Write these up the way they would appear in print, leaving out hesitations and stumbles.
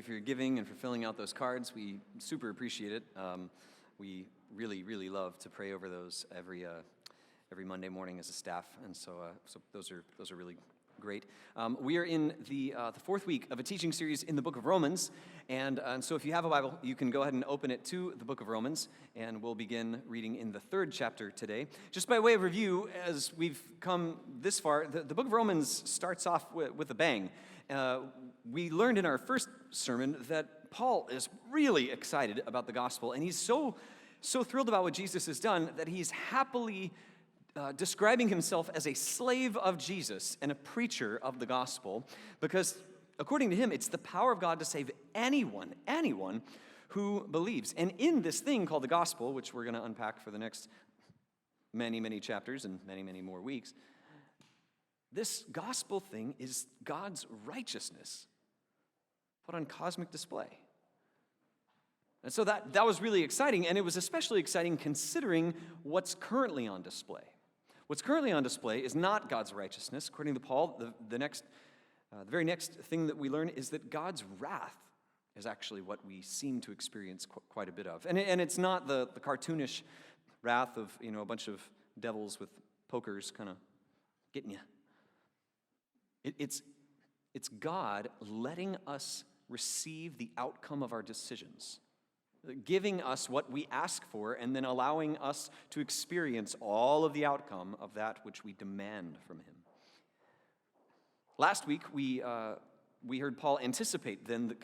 for your giving and for filling out those cards. We super appreciate it. We really, really love to pray over those every Monday morning as a staff, and so those are really great. We are in the fourth week of a teaching series in the book of Romans, and so if you have a Bible, you can go ahead and open it to the book of Romans, and we'll begin reading in the third chapter today. Just by way of review, as we've come this far, the book of Romans starts off with a bang. We learned in our first sermon that Paul is really excited about the gospel, and he's so thrilled about what Jesus has done that he's happily describing himself as a slave of Jesus and a preacher of the gospel, because according to him, it's the power of God to save anyone who believes. And in this thing called the gospel, which we're going to unpack for the next many, many chapters and many, many more weeks, this gospel thing is God's righteousness put on cosmic display. And so that was really exciting, and it was especially exciting considering what's currently on display. What's currently on display is not God's righteousness. According to Paul, the very next thing that we learn is that God's wrath is actually what we seem to experience quite a bit of. And it's not the cartoonish wrath of a bunch of devils with pokers kind of getting you. It's God letting us receive the outcome of our decisions, giving us what we ask for, and then allowing us to experience all of the outcome of that which we demand from him. Last week, we heard Paul anticipate then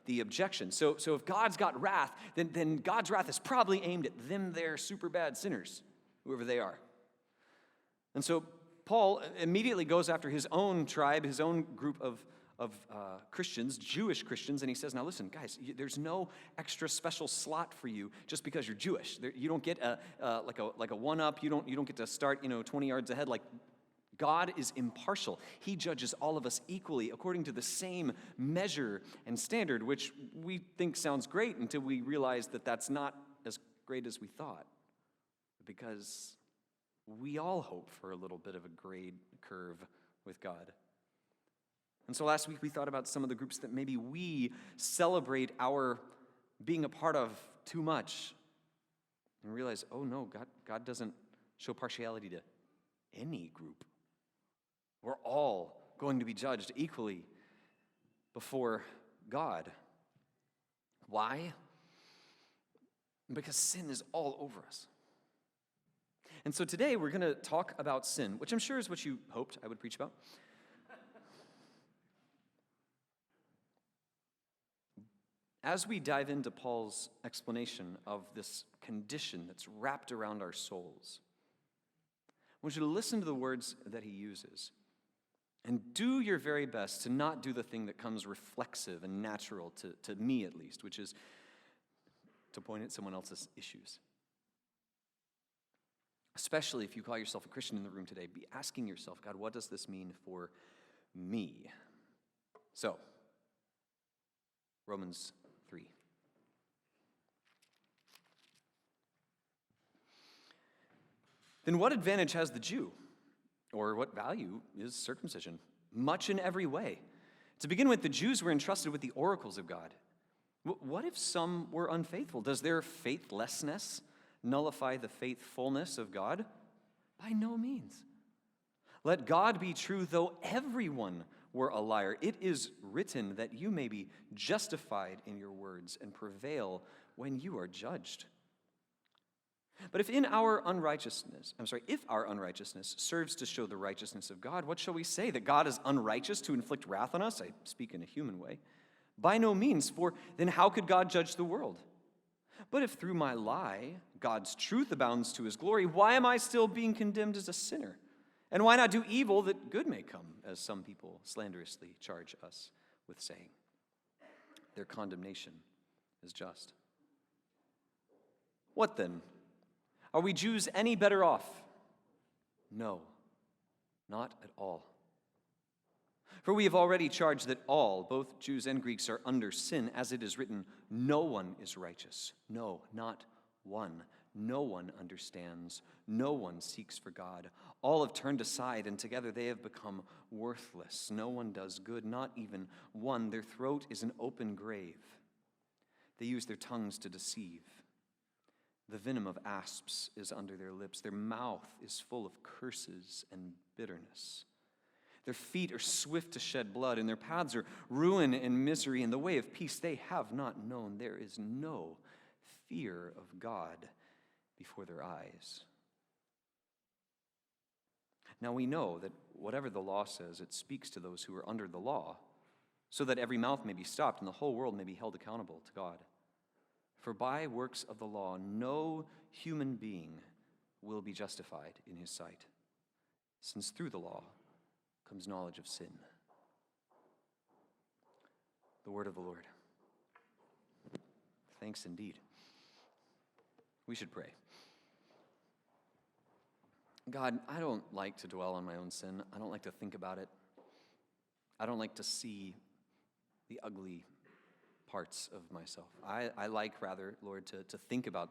the objection. So if God's got wrath, then God's wrath is probably aimed at them, they're super bad sinners, whoever they are. And so Paul immediately goes after his own tribe, his own group of Christians, Jewish Christians, and he says, now listen, guys, there's no extra special slot for you just because you're Jewish. You don't get like a one-up. You don't get to start 20 yards ahead. Like, God is impartial. He judges all of us equally according to the same measure and standard, which we think sounds great until we realize that that's not as great as we thought, because we all hope for a little bit of a grade curve with God. And so last week we thought about some of the groups that maybe we celebrate our being a part of too much, and realize, oh no, God doesn't show partiality to any group. We're all going to be judged equally before God. Why? Because sin is all over us. And so today we're going to talk about sin, which I'm sure is what you hoped I would preach about. As we dive into Paul's explanation of this condition that's wrapped around our souls, I want you to listen to the words that he uses and do your very best to not do the thing that comes reflexive and natural to me at least, which is to point at someone else's issues. Especially if you call yourself a Christian in the room today, be asking yourself, God, what does this mean for me? So, Romans 3. Then what advantage has the Jew? Or what value is circumcision? Much in every way. To begin with, the Jews were entrusted with the oracles of God. What if some were unfaithful? Does their faithlessness nullify the faithfulness of God? By no means. Let God be true, though everyone were a liar. It is written that you may be justified in your words and prevail when you are judged. But if our unrighteousness serves to show the righteousness of God, what shall we say? That God is unrighteous to inflict wrath on us? I speak in a human way. By no means, for then how could God judge the world? But if through my lie God's truth abounds to his glory, why am I still being condemned as a sinner? And why not do evil that good may come, as some people slanderously charge us with saying? Their condemnation is just. What then? Are we Jews any better off? No, not at all. For we have already charged that all, both Jews and Greeks, are under sin, as it is written, no one is righteous. No, not one. No one understands. No one seeks for God. All have turned aside, and together they have become worthless. No one does good, not even one. Their throat is an open grave. They use their tongues to deceive. The venom of asps is under their lips. Their mouth is full of curses and bitterness. Their feet are swift to shed blood, and their paths are ruin and misery. In the way of peace they have not known. There is no fear of God before their eyes. Now we know that whatever the law says, it speaks to those who are under the law, so that every mouth may be stopped and the whole world may be held accountable to God. For by works of the law, no human being will be justified in his sight, since through the law comes knowledge of sin. The word of the Lord. Thanks indeed. We should pray. God, I don't like to dwell on my own sin. I don't like to think about it. I don't like to see the ugly parts of myself. I like, rather, Lord, to think about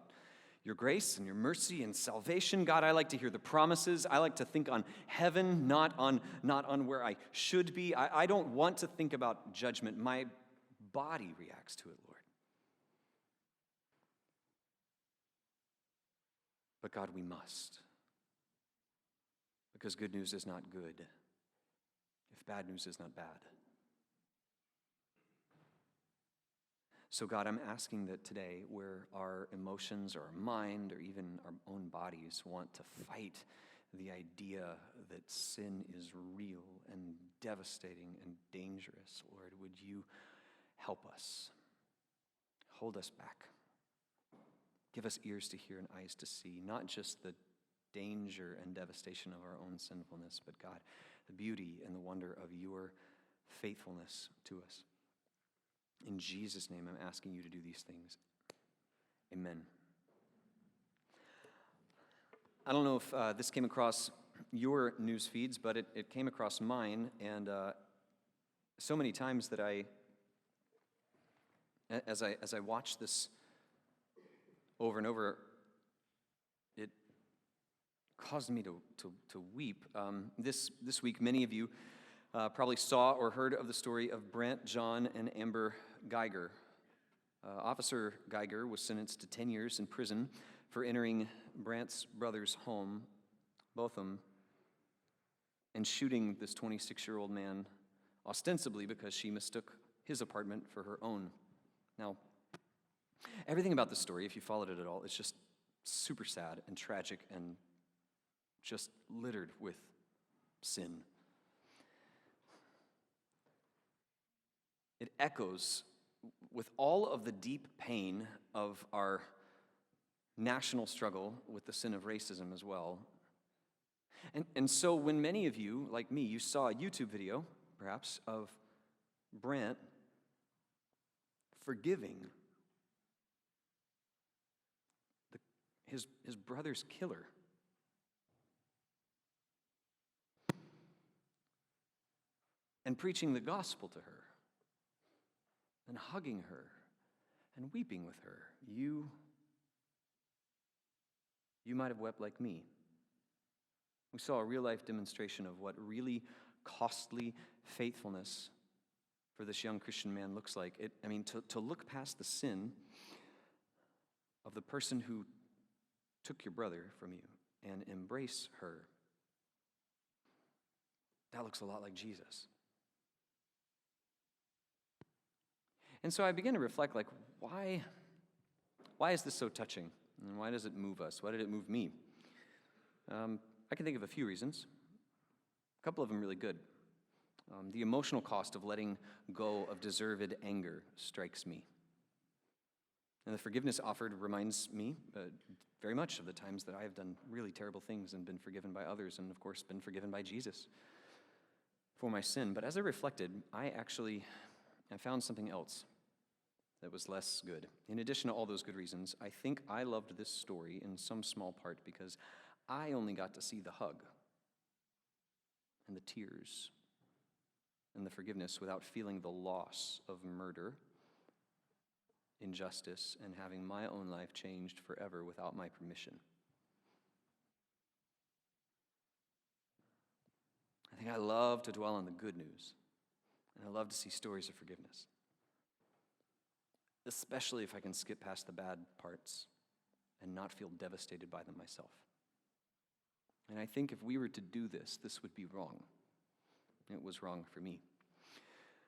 your grace and your mercy and salvation. God, I like to hear the promises. I like to think on heaven, not on where I should be. I don't want to think about judgment. My body reacts to it, Lord. But God, we must. Because good news is not good if bad news is not bad. So God, I'm asking that today, where our emotions or our mind or even our own bodies want to fight the idea that sin is real and devastating and dangerous, Lord, would you help us? Hold us back. Give us ears to hear and eyes to see, not just the danger and devastation of our own sinfulness, but God, the beauty and the wonder of your faithfulness to us. In Jesus' name, I'm asking you to do these things. Amen. I don't know if this came across your news feeds, but it came across mine, and so many times that as I watch this over and over, it caused me to weep. This week, many of you probably saw or heard of the story of Brant, John, and Amber Geiger. Officer Geiger was sentenced to 10 years in prison for entering Brant's brother's home, both of them, and shooting this 26-year-old man, ostensibly because she mistook his apartment for her own. Now, everything about the story, if you followed it at all, is just super sad and tragic and just littered with sin. It echoes with all of the deep pain of our national struggle with the sin of racism as well. And so when many of you, like me, you saw a YouTube video, perhaps, of Brant forgiving his brother's killer, and preaching the gospel to her, and hugging her, and weeping with her, you might have wept like me. We saw a real-life demonstration of what really costly faithfulness for this young Christian man looks like. To look past the sin of the person who took your brother from you and embrace her, that looks a lot like Jesus. And so I began to reflect, why is this so touching? And why does it move us? Why did it move me? I can think of a few reasons. A couple of them really good. The emotional cost of letting go of deserved anger strikes me. And the forgiveness offered reminds me very much of the times that I have done really terrible things and been forgiven by others, and of course been forgiven by Jesus for my sin. But as I reflected, I found something else that was less good. In addition to all those good reasons, I think I loved this story in some small part because I only got to see the hug and the tears and the forgiveness without feeling the loss of murder injustice and having my own life changed forever without my permission. I think I love to dwell on the good news, and I love to see stories of forgiveness, especially if I can skip past the bad parts and not feel devastated by them myself. And I think if we were to do this, this would be wrong. It was wrong for me.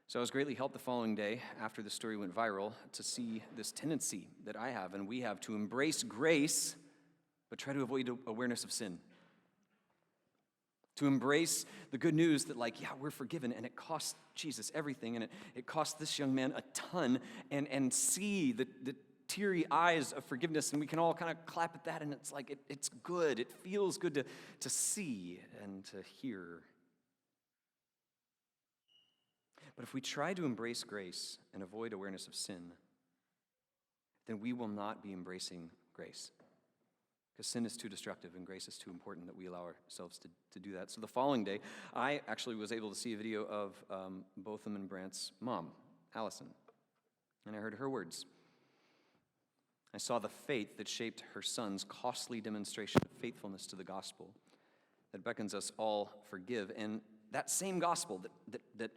So I was greatly helped the following day, after the story went viral, to see this tendency that I have and we have to embrace grace, but try to avoid awareness of sin. To embrace the good news that, we're forgiven, and it cost Jesus everything, and it cost this young man a ton, and see the teary eyes of forgiveness, and we can all kind of clap at that, and it's like, it's good. It feels good to see and to hear. But if we try to embrace grace and avoid awareness of sin, then we will not be embracing grace. Because sin is too destructive and grace is too important that we allow ourselves to do that. So the following day, I actually was able to see a video of Botham and Brant's mom, Allison. And I heard her words. I saw the faith that shaped her son's costly demonstration of faithfulness to the gospel that beckons us all forgive. And that same gospel that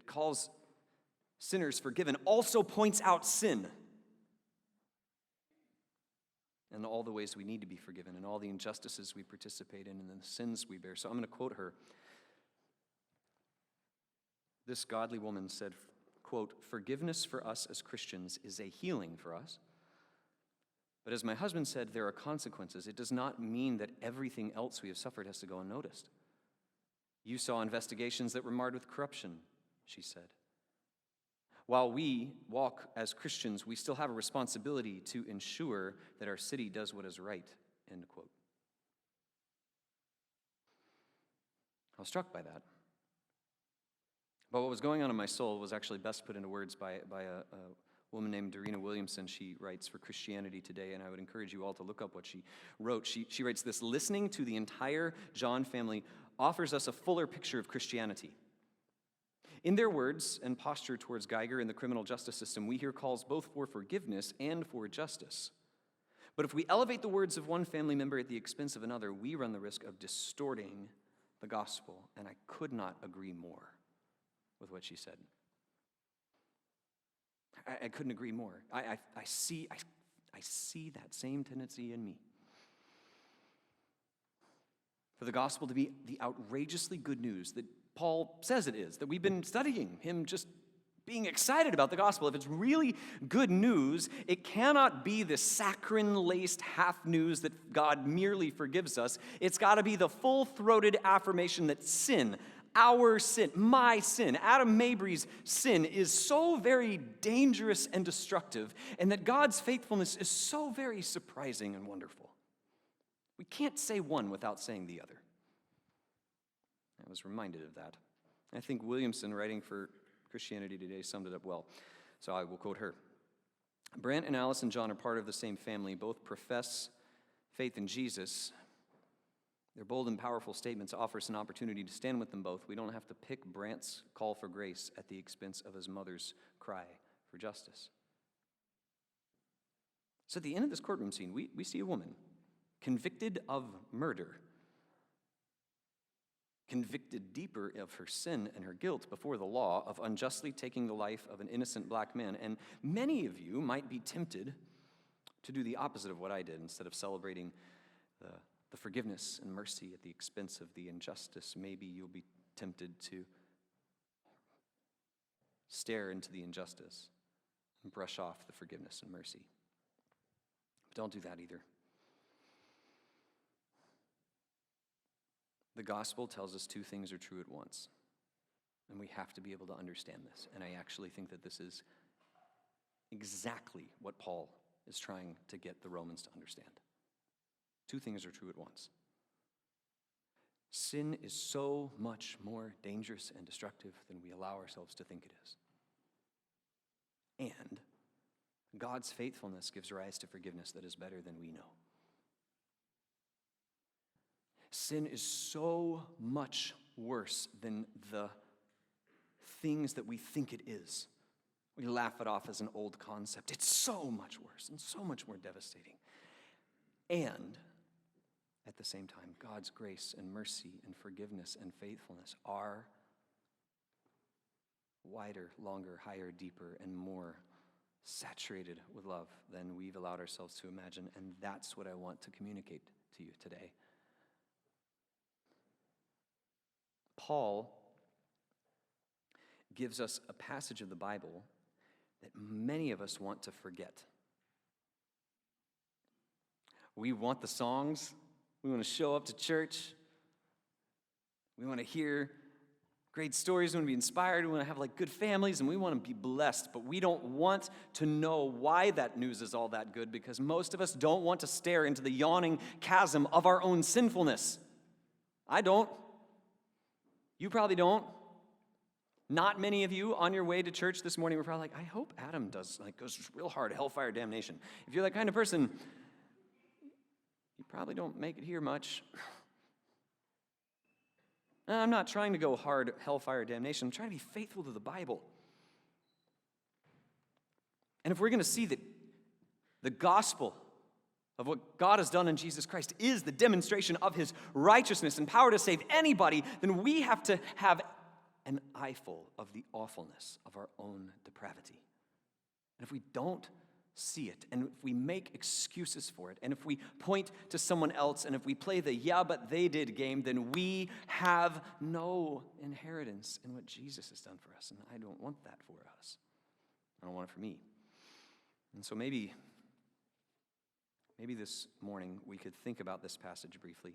calls sinners forgiven also points out sin and all the ways we need to be forgiven and all the injustices we participate in and the sins we bear. So I'm going to quote her. This godly woman said, quote, "Forgiveness for us as Christians is a healing for us. But as my husband said, there are consequences. It does not mean that everything else we have suffered has to go unnoticed. You saw investigations that were marred with corruption," she said. "While we walk as Christians, we still have a responsibility to ensure that our city does what is right," end quote. I was struck by that. But what was going on in my soul was actually best put into words by a woman named Dorina Williamson. She writes for Christianity Today, and I would encourage you all to look up what she wrote. She writes this: "Listening to the entire John family offers us a fuller picture of Christianity. In their words and posture towards Geiger and the criminal justice system, we hear calls both for forgiveness and for justice. But if we elevate the words of one family member at the expense of another, we run the risk of distorting the gospel." And I could not agree more with what she said. I couldn't agree more. I see that same tendency in me. For the gospel to be the outrageously good news that Paul says it is, that we've been studying, him just being excited about the gospel. If it's really good news, it cannot be the saccharine-laced half news that God merely forgives us. It's got to be the full-throated affirmation that sin, our sin, my sin, Adam Mabry's sin, is so very dangerous and destructive, and that God's faithfulness is so very surprising and wonderful. We can't say one without saying the other. I was reminded of that. I think Williamson, writing for Christianity Today, summed it up well. So I will quote her. "Brant and Alice and John are part of the same family. Both profess faith in Jesus. Their bold and powerful statements offer us an opportunity to stand with them both. We don't have to pick Brant's call for grace at the expense of his mother's cry for justice." So at the end of this courtroom scene, we see a woman convicted of murder, convicted deeper of her sin and her guilt before the law of unjustly taking the life of an innocent black man. And many of you might be tempted to do the opposite of what I did. Instead of celebrating the forgiveness and mercy at the expense of the injustice, maybe you'll be tempted to stare into the injustice and brush off the forgiveness and mercy. But don't do that either. The gospel tells us two things are true at once, and we have to be able to understand this. And I actually think that this is exactly what Paul is trying to get the Romans to understand. Two things are true at once. Sin is so much more dangerous and destructive than we allow ourselves to think it is. And God's faithfulness gives rise to forgiveness that is better than we know. Sin is so much worse than the things that we think it is. We laugh it off as an old concept. It's so much worse and so much more devastating. And at the same time, God's grace and mercy and forgiveness and faithfulness are wider, longer, higher, deeper, and more saturated with love than we've allowed ourselves to imagine. And that's what I want to communicate to you today. Paul gives us a passage of the Bible that many of us want to forget. We want the songs. We want to show up to church. We want to hear great stories. We want to be inspired. We want to have good families, and we want to be blessed. But we don't want to know why that news is all that good, because most of us don't want to stare into the yawning chasm of our own sinfulness. I don't. You probably don't. Not many of you on your way to church this morning were probably like, I hope Adam goes real hard, hellfire damnation. If you're that kind of person, you probably don't make it here much. I'm not trying to go hard hellfire damnation. I'm trying to be faithful to the Bible. And if we're going to see that the gospel of what God has done in Jesus Christ is the demonstration of his righteousness and power to save anybody, then we have to have an eyeful of the awfulness of our own depravity. And if we don't see it, and if we make excuses for it, and if we point to someone else, and if we play the yeah, but they did game, then we have no inheritance in what Jesus has done for us. And I don't want that for us. I don't want it for me. And so maybe this morning we could think about this passage briefly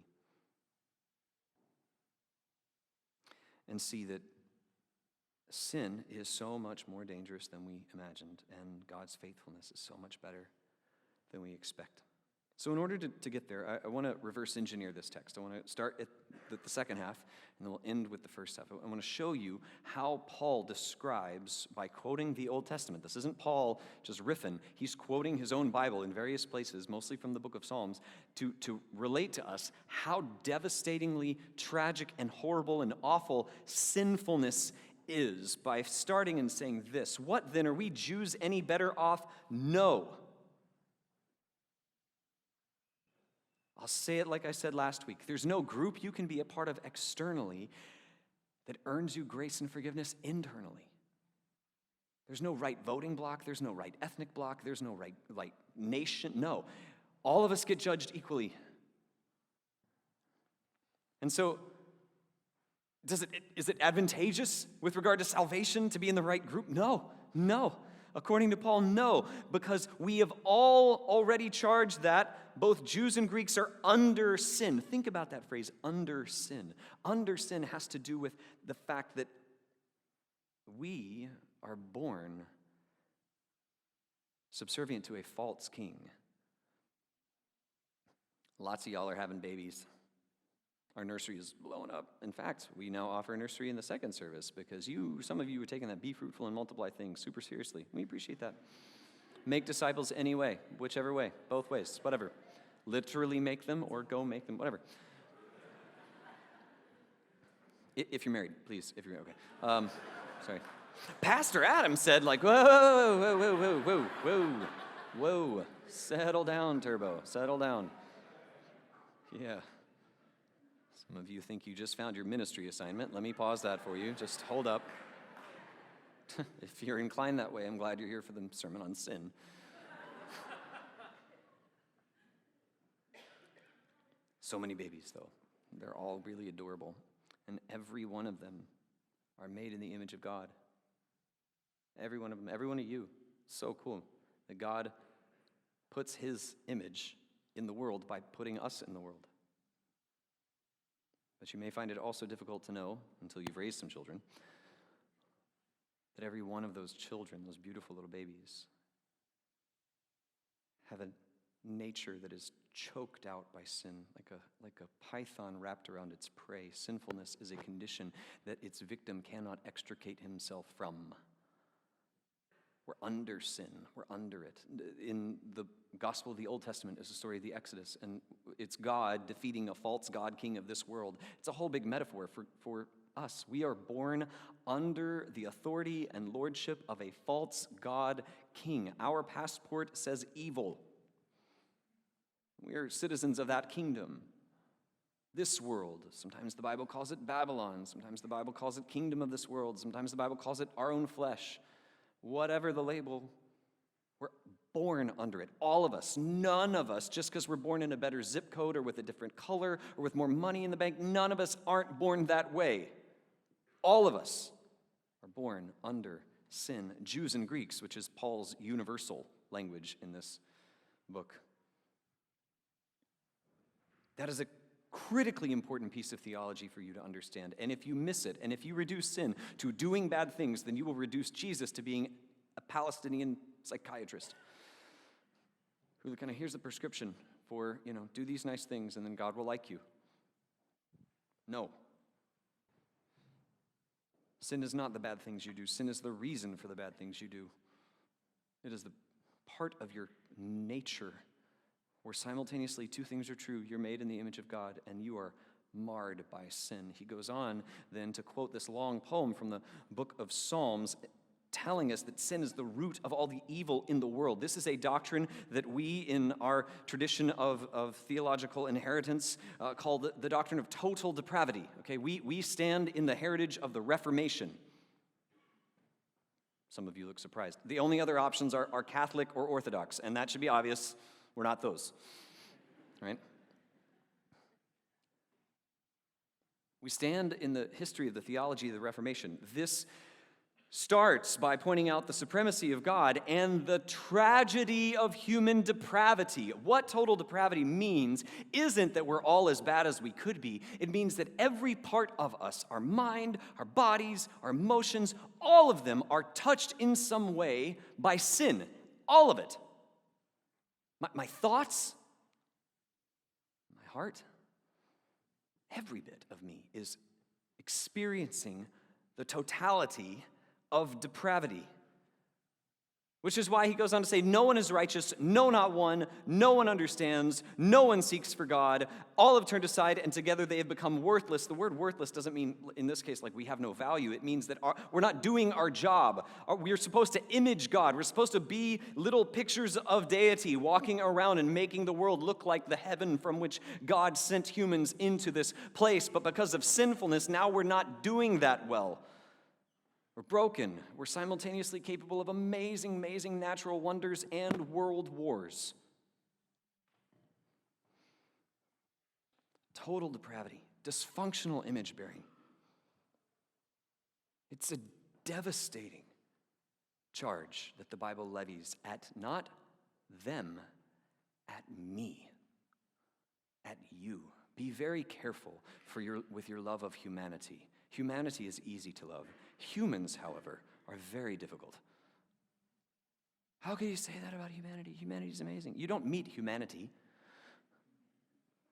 and see that sin is so much more dangerous than we imagined, and God's faithfulness is so much better than we expect. So in order to get there, I want to reverse engineer this text. I want to start at the second half, and then we'll end with the first half. I want to show you how Paul describes, by quoting the Old Testament. This isn't Paul just riffing. He's quoting his own Bible in various places, mostly from the book of Psalms, to relate to us how devastatingly tragic and horrible and awful sinfulness is, by starting and saying this: what then, are we Jews any better off? No. I'll say it like I said last week. There's no group you can be a part of externally that earns you grace and forgiveness internally. There's no right voting block. There's no right ethnic block. There's no right nation. No. All of us get judged equally. And so, is it advantageous with regard to salvation to be in the right group? No. According to Paul, no, because we have all already charged that both Jews and Greeks are under sin. Think about that phrase, under sin. Under sin has to do with the fact that we are born subservient to a false king. Lots of y'all are having babies. Our nursery is blowing up. In fact, we now offer a nursery in the second service because some of you are taking that be fruitful and multiply thing super seriously. We appreciate that. Make disciples any way, whichever way, both ways, whatever. Literally make them or go make them, whatever. If you're married, please, if you're okay. Sorry. Pastor Adam said, whoa. Settle down, Turbo, settle down. Yeah. Some of you think you just found your ministry assignment. Let me pause that for you. Just hold up. If you're inclined that way, I'm glad you're here for the sermon on sin. So many babies, though. They're all really adorable. And every one of them are made in the image of God. Every one of them, every one of you. So cool that God puts his image in the world by putting us in the world. But you may find it also difficult to know, until you've raised some children, that every one of those children, those beautiful little babies, have a nature that is choked out by sin, like a python wrapped around its prey. Sinfulness is a condition that its victim cannot extricate himself from. We're under sin. We're under it. In the Gospel of the Old Testament is the story of the Exodus, and it's God defeating a false god king of this world. It's a whole big metaphor for us. We are born under the authority and lordship of a false god king. Our passport says evil. We are citizens of that kingdom. This world. Sometimes the Bible calls it Babylon. Sometimes the Bible calls it kingdom of this world. Sometimes the Bible calls it our own flesh. Whatever the label, we're born under it. All of us. None of us, just because we're born in a better zip code or with a different color or with more money in the bank, none of us aren't born that way. All of us are born under sin. Jews and Greeks, which is Paul's universal language in this book. That is a critically important piece of theology for you to understand. And if you miss it, and if you reduce sin to doing bad things, then you will reduce Jesus to being a Palestinian psychiatrist who kind of here's the prescription for, do these nice things and then God will like you. No. Sin is not the bad things you do. Sin is the reason for the bad things you do. It is the part of your nature where simultaneously two things are true. You're made in the image of God, and you are marred by sin. He goes on then to quote this long poem from the book of Psalms, telling us that sin is the root of all the evil in the world. This is a doctrine that we, in our tradition of theological inheritance, call the doctrine of total depravity. Okay, we stand in the heritage of the Reformation. Some of you look surprised. The only other options are Catholic or Orthodox, and that should be obvious. We're not those, right? We stand in the history of the theology of the Reformation. This starts by pointing out the supremacy of God and the tragedy of human depravity. What total depravity means isn't that we're all as bad as we could be. It means that every part of us, our mind, our bodies, our emotions, all of them are touched in some way by sin. All of it. My thoughts, my heart, every bit of me is experiencing the totality of depravity. Which is why he goes on to say, no one is righteous, no, not one, no one understands, no one seeks for God. All have turned aside, and together they have become worthless. The word worthless doesn't mean, in this case, like we have no value. It means that we're not doing our job. We're supposed to image God. We're supposed to be little pictures of deity, walking around and making the world look like the heaven from which God sent humans into this place. But because of sinfulness, now we're not doing that well. We're broken. We're simultaneously capable of amazing, amazing natural wonders and world wars. Total depravity, dysfunctional image bearing. It's a devastating charge that the Bible levies at not them, at me, at you. Be very careful with your love of humanity. Humanity is easy to love. Humans, however, are very difficult. How can you say that about humanity? Humanity is amazing. You don't meet humanity.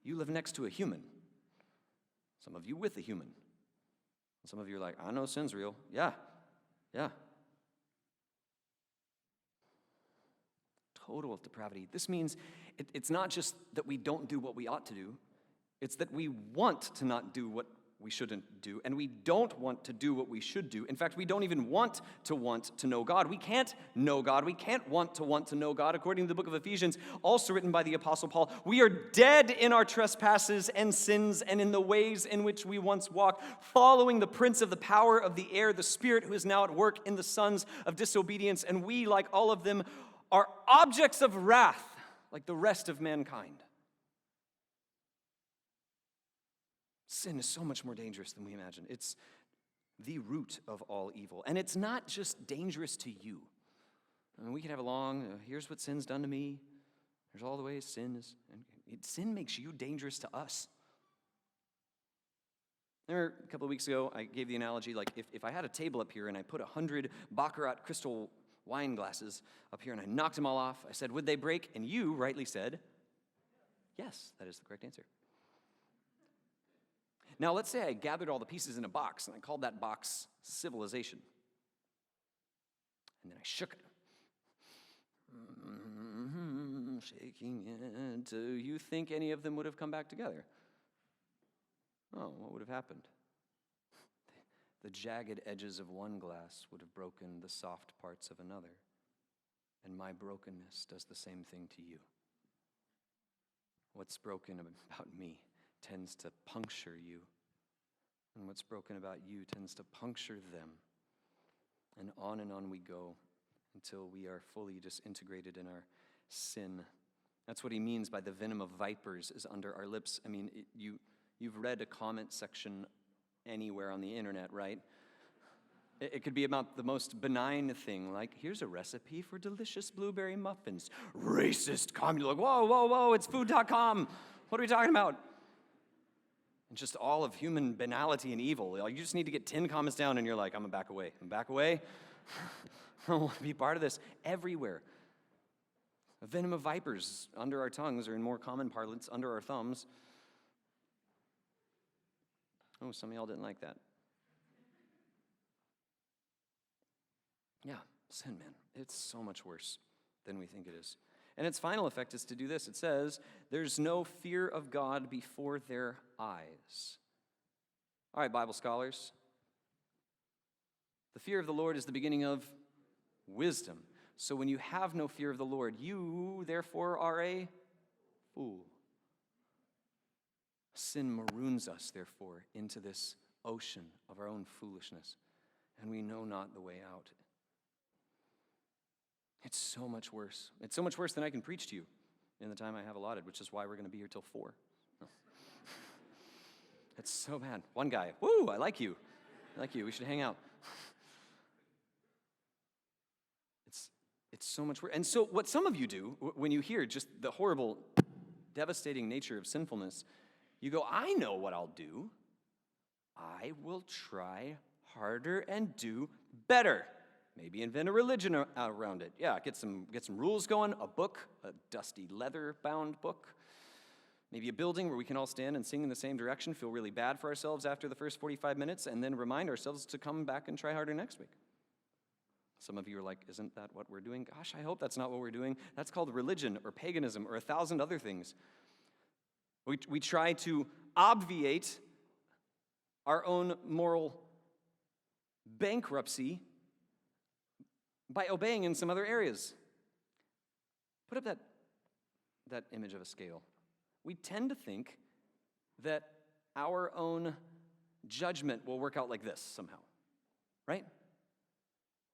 You live next to a human. Some of you with a human. Some of you are like, I know sin's real. Yeah. Total depravity. This means it's not just that we don't do what we ought to do. It's that we want to not do what we shouldn't do, and we don't want to do what we should do. In fact, we don't even want to know God. We can't know God. We can't want to know God. According to the book of Ephesians, also written by the Apostle Paul, we are dead in our trespasses and sins and in the ways in which we once walked, following the prince of the power of the air, the spirit who is now at work in the sons of disobedience, and we, like all of them, are objects of wrath, like the rest of mankind. Sin is so much more dangerous than we imagine. It's the root of all evil. And it's not just dangerous to you. I mean, we can have a long, here's what sin's done to me. There's all the ways sin is. Sin makes you dangerous to us. There, a couple of weeks ago, I gave the analogy, like if I had a table up here and I put 100 Baccarat crystal wine glasses up here and I knocked them all off, I said, would they break? And you rightly said, yes, that is the correct answer. Now, let's say I gathered all the pieces in a box, and I called that box civilization. And then I shook it. Shaking it. Do you think any of them would have come back together? Oh, what would have happened? The jagged edges of one glass would have broken the soft parts of another, and my brokenness does the same thing to you. What's broken about me tends to puncture you, and what's broken about you tends to puncture them. And on we go until we are fully disintegrated in our sin. That's what he means by the venom of vipers is under our lips. I mean, you've read a comment section anywhere on the internet, right? It could be about the most benign thing, like, here's a recipe for delicious blueberry muffins. Racist communist, like, whoa, it's food.com. What are we talking about? And just all of human banality and evil. Like, you just need to get 10 comments down and you're like, I'm gonna back away. I don't want to be part of this. Everywhere. A venom of vipers under our tongues, or in more common parlance, under our thumbs. Oh, some of y'all didn't like that. Yeah, sin, man. It's so much worse than we think it is. And its final effect is to do this. It says, there's no fear of God before their eyes. All right, Bible scholars. The fear of the Lord is the beginning of wisdom. So when you have no fear of the Lord, you, therefore, are a fool. Sin maroons us, therefore, into this ocean of our own foolishness, and we know not the way out. It's so much worse. It's so much worse than I can preach to you in the time I have allotted, which is why we're going to be here till 4. No. It's so bad. One guy, woo, I like you. We should hang out. It's so much worse. And so what some of you do when you hear just the horrible, devastating nature of sinfulness, you go, I know what I'll do. I will try harder and do better. Maybe invent a religion around it. Yeah, get some rules going, a book, a dusty leather-bound book. Maybe a building where we can all stand and sing in the same direction, feel really bad for ourselves after the first 45 minutes, and then remind ourselves to come back and try harder next week. Some of you are like, isn't that what we're doing? Gosh, I hope that's not what we're doing. That's called religion or paganism or 1,000 other things. We try to obviate our own moral bankruptcy by obeying in some other areas. Put up that image of a scale. We tend to think that our own judgment will work out like this somehow, right?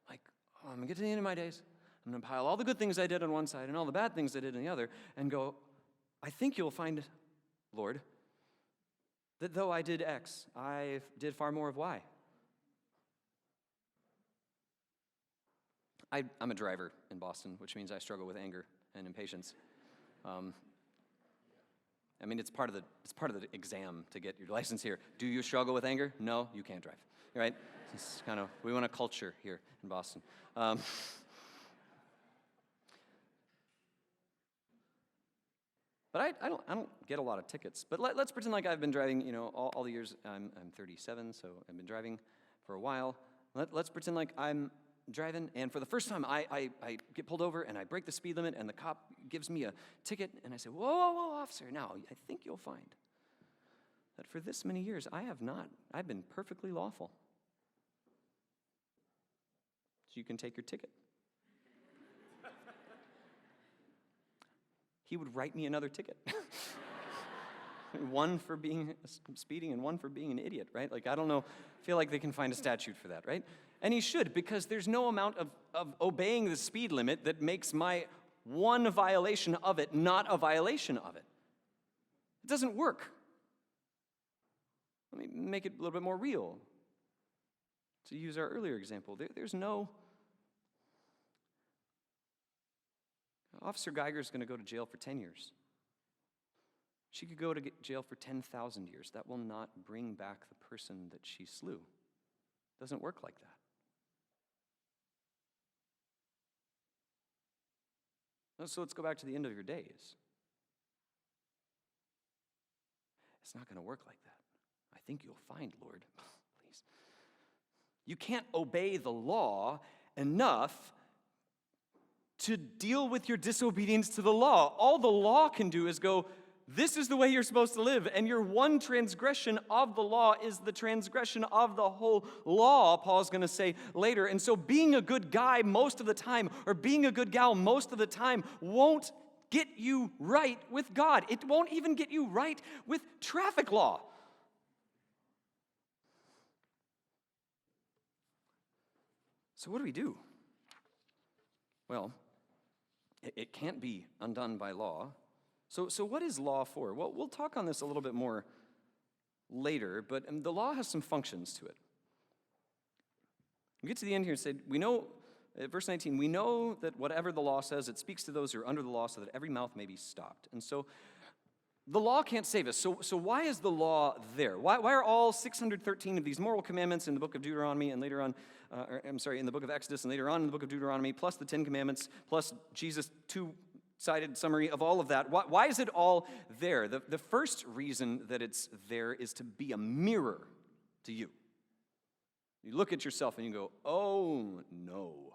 Like, oh, I'm going to get to the end of my days. I'm going to pile all the good things I did on one side and all the bad things I did on the other and go, I think you'll find, Lord, that though I did X, I did far more of Y. I'm a driver in Boston, which means I struggle with anger and impatience. I mean, it's part of the exam to get your license here. Do you struggle with anger? No, you can't drive. Right? It's kind of, we want a culture here in Boston. But I don't get a lot of tickets. But let's pretend like I've been driving, all the years. I'm 37, so I've been driving for a while. Let's pretend like I'm driving, and for the first time, I get pulled over, and I break the speed limit, and the cop gives me a ticket, and I say, whoa, officer, now, I think you'll find that for this many years, I've been perfectly lawful. So you can take your ticket. He would write me another ticket. One for being speeding and one for being an idiot, right? Like, I don't know, feel like they can find a statute for that, right? And he should, because there's no amount of obeying the speed limit that makes my one violation of it not a violation of it. It doesn't work. Let me make it a little bit more real. To use our earlier example, there's no... Officer Geiger's going to go to jail for 10 years. She could go to jail for 10,000 years. That will not bring back the person that she slew. It doesn't work like that. So let's go back to the end of your days. It's not going to work like that. I think you'll find, Lord, please. You can't obey the law enough to deal with your disobedience to the law. All the law can do is go, this is the way you're supposed to live, and your one transgression of the law is the transgression of the whole law, Paul's going to say later. And so being a good guy most of the time, or being a good gal most of the time, won't get you right with God. It won't even get you right with traffic law. So what do we do? Well, it can't be undone by law. So what is law for? Well, we'll talk on this a little bit more later, but the law has some functions to it. We get to the end here and say, we know, verse 19, we know that whatever the law says, it speaks to those who are under the law so that every mouth may be stopped. And so the law can't save us. So why is the law there? Why are all 613 of these moral commandments in the book of Deuteronomy and later on, in the book of Exodus and later on in the book of Deuteronomy, plus the 10 Commandments, plus Jesus' two-sided summary of all of that? Why is it all there? The first reason that it's there is to be a mirror to you. You look at yourself and you go, oh no.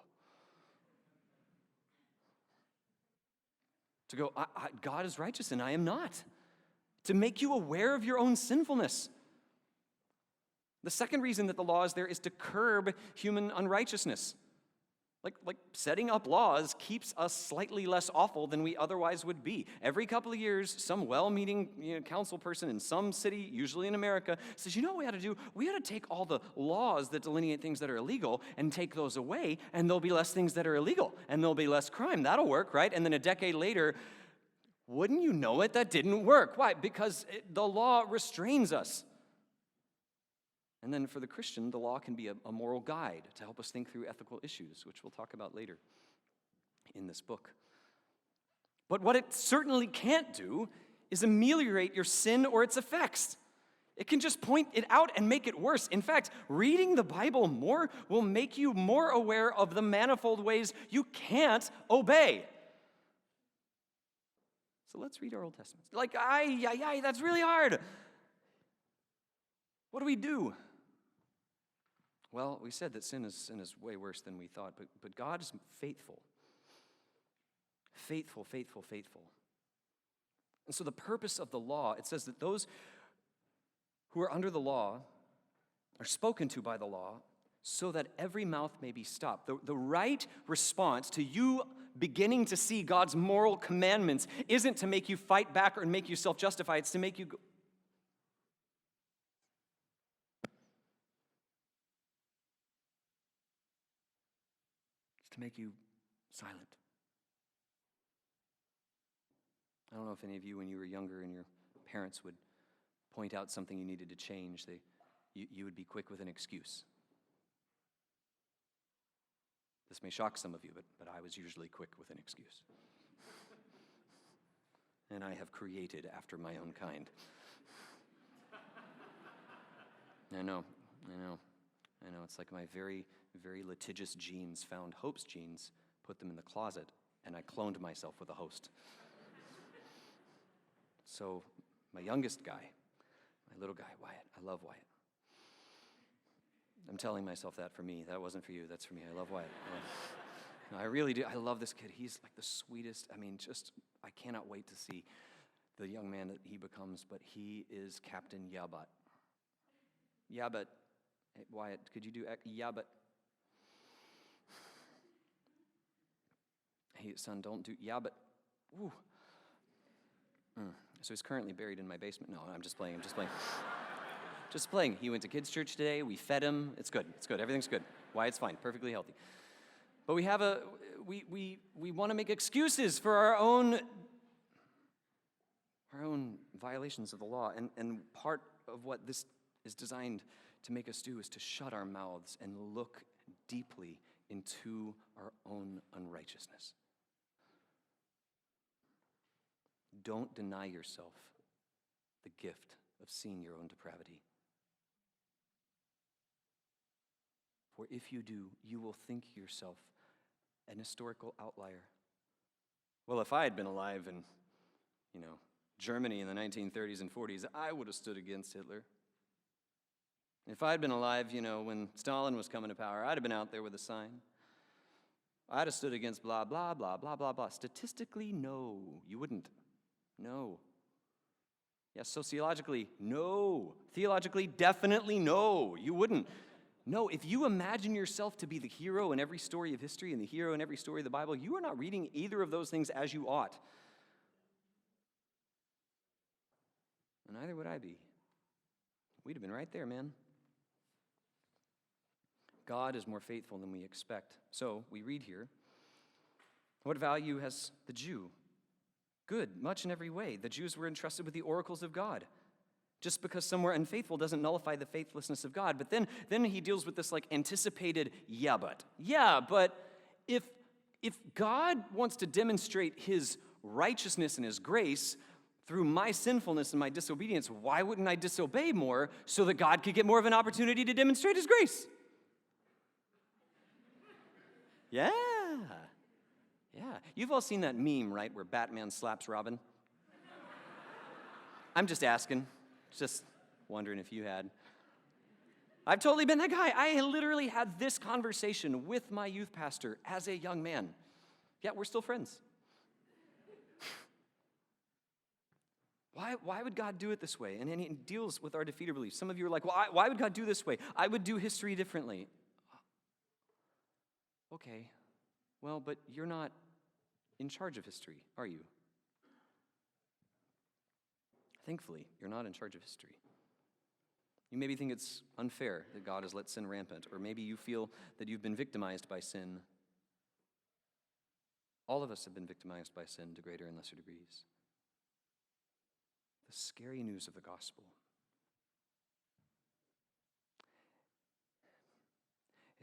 To go, God is righteous and I am not. To make you aware of your own sinfulness. The second reason that the law is there is to curb human unrighteousness. Like setting up laws keeps us slightly less awful than we otherwise would be. Every couple of years, some well-meaning council person in some city, usually in America, says, you know what we ought to do? We ought to take all the laws that delineate things that are illegal and take those away, and there'll be less things that are illegal, and there'll be less crime. That'll work, right? And then a decade later, wouldn't you know it, that didn't work. Why? Because the law restrains us. And then for the Christian, the law can be a moral guide to help us think through ethical issues, which we'll talk about later in this book. But what it certainly can't do is ameliorate your sin or its effects. It can just point it out and make it worse. In fact, reading the Bible more will make you more aware of the manifold ways you can't obey. So let's read our Old Testament. That's really hard. What do we do? Well, we said that sin is way worse than we thought, but God is faithful. Faithful, faithful, faithful. And so the purpose of the law, it says that those who are under the law are spoken to by the law so that every mouth may be stopped. The right response to you beginning to see God's moral commandments isn't to make you fight back or make you self-justify. It's to make you go, to make you silent. I don't know if any of you, when you were younger and your parents would point out something you needed to change, you would be quick with an excuse. This may shock some of you, but I was usually quick with an excuse. And I have created after my own kind. I know. It's like my very, very litigious genes found Hope's genes, put them in the closet, and I cloned myself with a host. So my youngest guy, my little guy, Wyatt, I love Wyatt. I'm telling myself that for me. That wasn't for you. That's for me. I love Wyatt. No, I really do. I love this kid. He's like the sweetest. I cannot wait to see the young man that he becomes, but he is Captain Yabat. Yabat. Hey, Wyatt, could you do Yabat? Hey, son, don't do Yabat. Ooh. So he's currently buried in my basement. No, I'm just playing. Just playing. He went to kids' church today. We fed him. It's good. Everything's good. Wyatt's fine. Perfectly healthy. But we want to make excuses for our own violations of the law. And part of what this is designed to make us do is to shut our mouths and look deeply into our own unrighteousness. Don't deny yourself the gift of seeing your own depravity. For if you do, you will think yourself an historical outlier. Well, if I had been alive in, Germany in the 1930s and 40s, I would have stood against Hitler. If I'd been alive, when Stalin was coming to power, I'd have been out there with a sign. I'd have stood against blah, blah, blah, blah, blah, blah. Statistically, no, you wouldn't. No. Yes, sociologically, no. Theologically, definitely no. You wouldn't. No, if you imagine yourself to be the hero in every story of history and the hero in every story of the Bible, you are not reading either of those things as you ought. And neither would I be. We'd have been right there, man. God is more faithful than we expect. So, we read here, what value has the Jew? Good, much in every way. The Jews were entrusted with the oracles of God. Just because some were unfaithful doesn't nullify the faithlessness of God. But then he deals with this like anticipated, but if God wants to demonstrate his righteousness and his grace through my sinfulness and my disobedience, why wouldn't I disobey more so that God could get more of an opportunity to demonstrate his grace? Yeah. You've all seen that meme, right, where Batman slaps Robin? I'm just asking. Just wondering if you had. I've totally been that guy. I literally had this conversation with my youth pastor as a young man. Yeah, we're still friends. Why would God do it this way? And he deals with our defeated beliefs. Some of you are like, well, why would God do this way? I would do history differently. Okay, well, but you're not in charge of history, are you? Thankfully, you're not in charge of history. You maybe think it's unfair that God has let sin rampant, or maybe you feel that you've been victimized by sin. All of us have been victimized by sin to greater and lesser degrees. The scary news of the gospel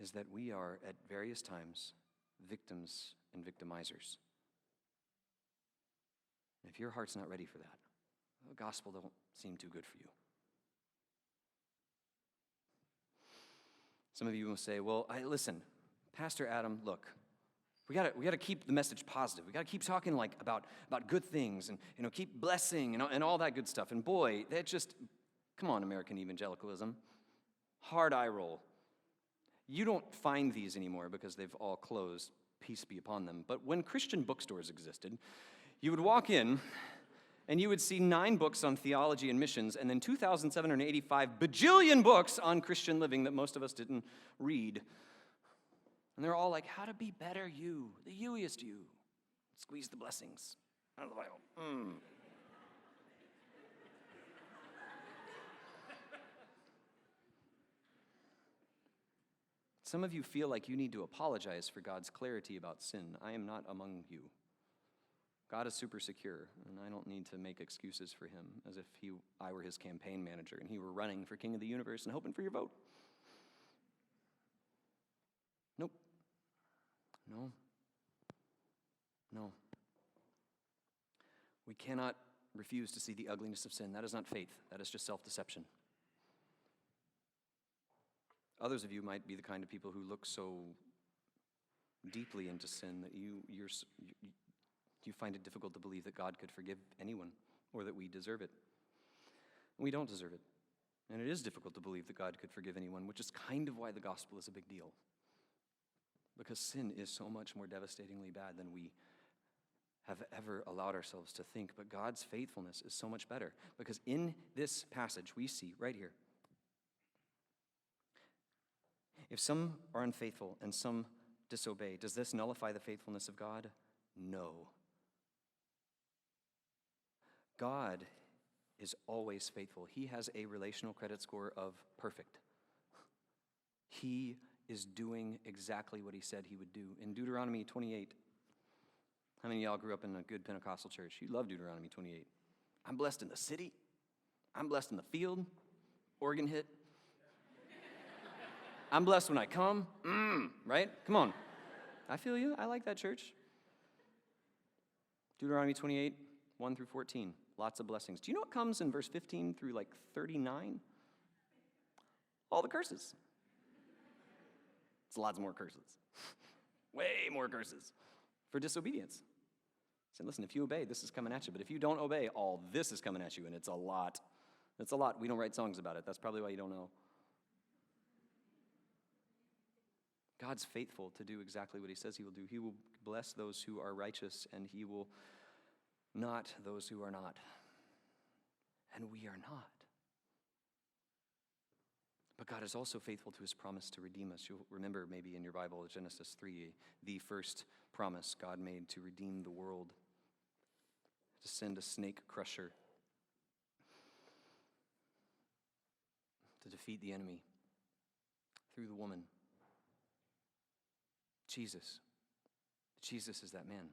is that we are, at various times, victims and victimizers. And if your heart's not ready for that, the gospel don't seem too good for you. Some of you will say, well, listen, Pastor Adam, look, we gotta keep the message positive. We gotta keep talking like about good things and keep blessing and all that good stuff. And boy, that just, come on, American evangelicalism. Hard eye roll. You don't find these anymore because they've all closed, peace be upon them. But when Christian bookstores existed, you would walk in and you would see 9 books on theology and missions, and then 2,785 bajillion books on Christian living that most of us didn't read. And they're all like, how to be better you, the youiest you. Squeeze the blessings out of the Bible. Some of you feel like you need to apologize for God's clarity about sin. I am not among you. God is super secure, and I don't need to make excuses for him as if I were his campaign manager and he were running for king of the universe and hoping for your vote. Nope. No. We cannot refuse to see the ugliness of sin. That is not faith. That is just self-deception. Others of you might be the kind of people who look so deeply into sin that you find it difficult to believe that God could forgive anyone or that we deserve it. We don't deserve it. And it is difficult to believe that God could forgive anyone, which is kind of why the gospel is a big deal. Because sin is so much more devastatingly bad than we have ever allowed ourselves to think. But God's faithfulness is so much better. Because in this passage we see right here, if some are unfaithful and some disobey, does this nullify the faithfulness of God? No. God is always faithful. He has a relational credit score of perfect. He is doing exactly what he said he would do. In Deuteronomy 28, how many of y'all grew up in a good Pentecostal church? You love Deuteronomy 28. I'm blessed in the city. I'm blessed in the field. Organ hit. I'm blessed when I come. Right? Come on. I feel you. I like that church. Deuteronomy 28, 1 through 14. Lots of blessings. Do you know what comes in verse 15 through like 39? All the curses. It's lots more curses. Way more curses for disobedience. So listen, if you obey, this is coming at you. But if you don't obey, all this is coming at you, and it's a lot. It's a lot. We don't write songs about it. That's probably why you don't know. God's faithful to do exactly what he says he will do. He will bless those who are righteous, and he will not those who are not. and we are not. But God is also faithful to his promise to redeem us. You'll remember maybe in your Bible, Genesis 3, the first promise God made to redeem the world, to send a snake crusher to defeat the enemy through the woman. Jesus. Jesus is that man.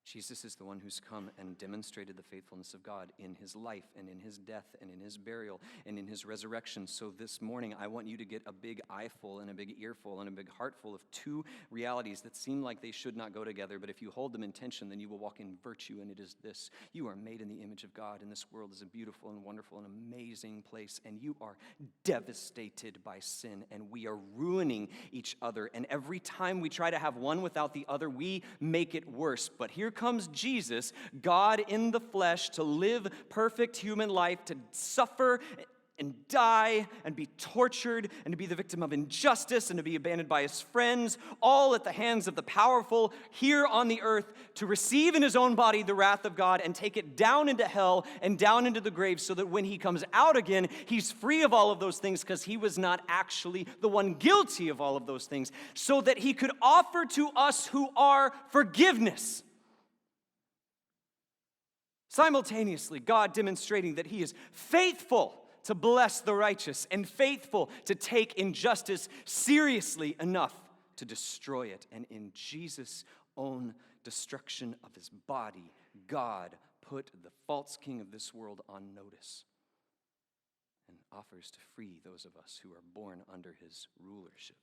Jesus is the one who's come and demonstrated the faithfulness of God in his life and in his death and in his burial and in his resurrection. So this morning, I want you to get a big eyeful and a big earful and a big heartful of two realities that seem like they should not go together, but if you hold them in tension, then you will walk in virtue, and it is this: you are made in the image of God, and this world is a beautiful and wonderful and amazing place, and you are devastated by sin, and we are ruining each other, and every time we try to have one without the other, we make it worse. But here comes Jesus, God in the flesh, to live perfect human life, to suffer and die and be tortured and to be the victim of injustice and to be abandoned by his friends, all at the hands of the powerful here on the earth, to receive in his own body the wrath of God and take it down into hell and down into the grave, so that when he comes out again, he's free of all of those things, because he was not actually the one guilty of all of those things, so that he could offer to us who are forgiveness. Simultaneously, God demonstrating that he is faithful to bless the righteous and faithful to take injustice seriously enough to destroy it. And in Jesus' own destruction of his body, God put the false king of this world on notice and offers to free those of us who are born under his rulership.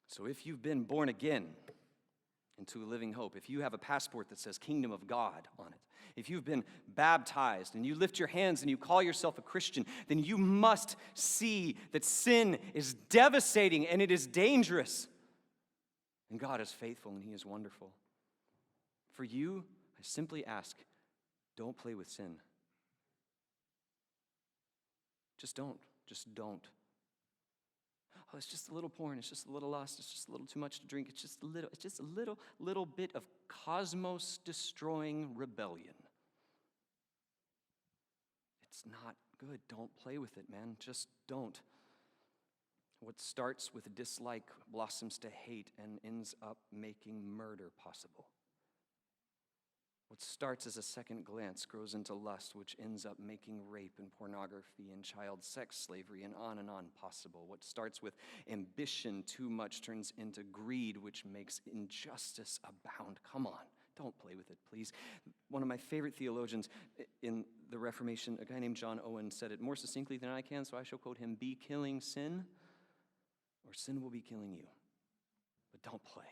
So if you've been born again into a living hope, if you have a passport that says Kingdom of God on it, if you've been baptized and you lift your hands and you call yourself a Christian, then you must see that sin is devastating and it is dangerous. And God is faithful and he is wonderful. For you, I simply ask, don't play with sin. Just don't. Just don't. Oh, it's just a little porn, it's just a little lust, it's just a little too much to drink, it's just a little bit of cosmos-destroying rebellion. It's not good. Don't play with it, man. Just don't. What starts with dislike blossoms to hate and ends up making murder possible. What starts as a second glance grows into lust, which ends up making rape and pornography and child sex slavery and on possible. What starts with ambition too much turns into greed, which makes injustice abound. Come on, don't play with it, please. One of my favorite theologians in the Reformation, a guy named John Owen, said it more succinctly than I can, so I shall quote him: be killing sin, or sin will be killing you. But don't play.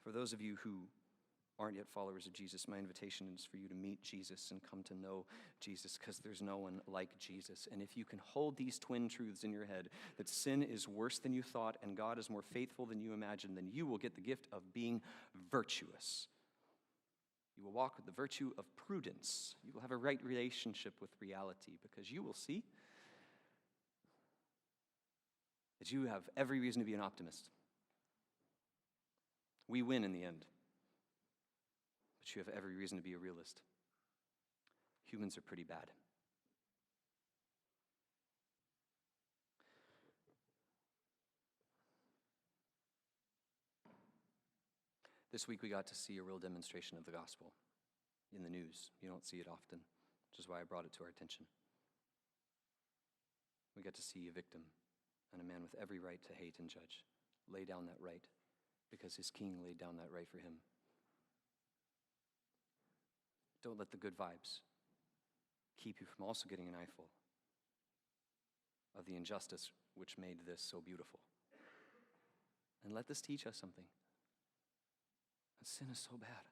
For those of you who aren't yet followers of Jesus, my invitation is for you to meet Jesus and come to know Jesus, because there's no one like Jesus. And if you can hold these twin truths in your head, that sin is worse than you thought and God is more faithful than you imagined, then you will get the gift of being virtuous. You will walk with the virtue of prudence. You will have a right relationship with reality, because you will see that you have every reason to be an optimist. We win in the end. But you have every reason to be a realist. Humans are pretty bad. This week we got to see a real demonstration of the gospel in the news. You don't see it often, which is why I brought it to our attention. We got to see a victim and a man with every right to hate and judge lay down that right, because his king laid down that right for him. Don't let the good vibes keep you from also getting an eyeful of the injustice which made this so beautiful. And let this teach us something. That sin is so bad,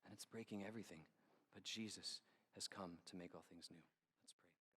and it's breaking everything, but Jesus has come to make all things new.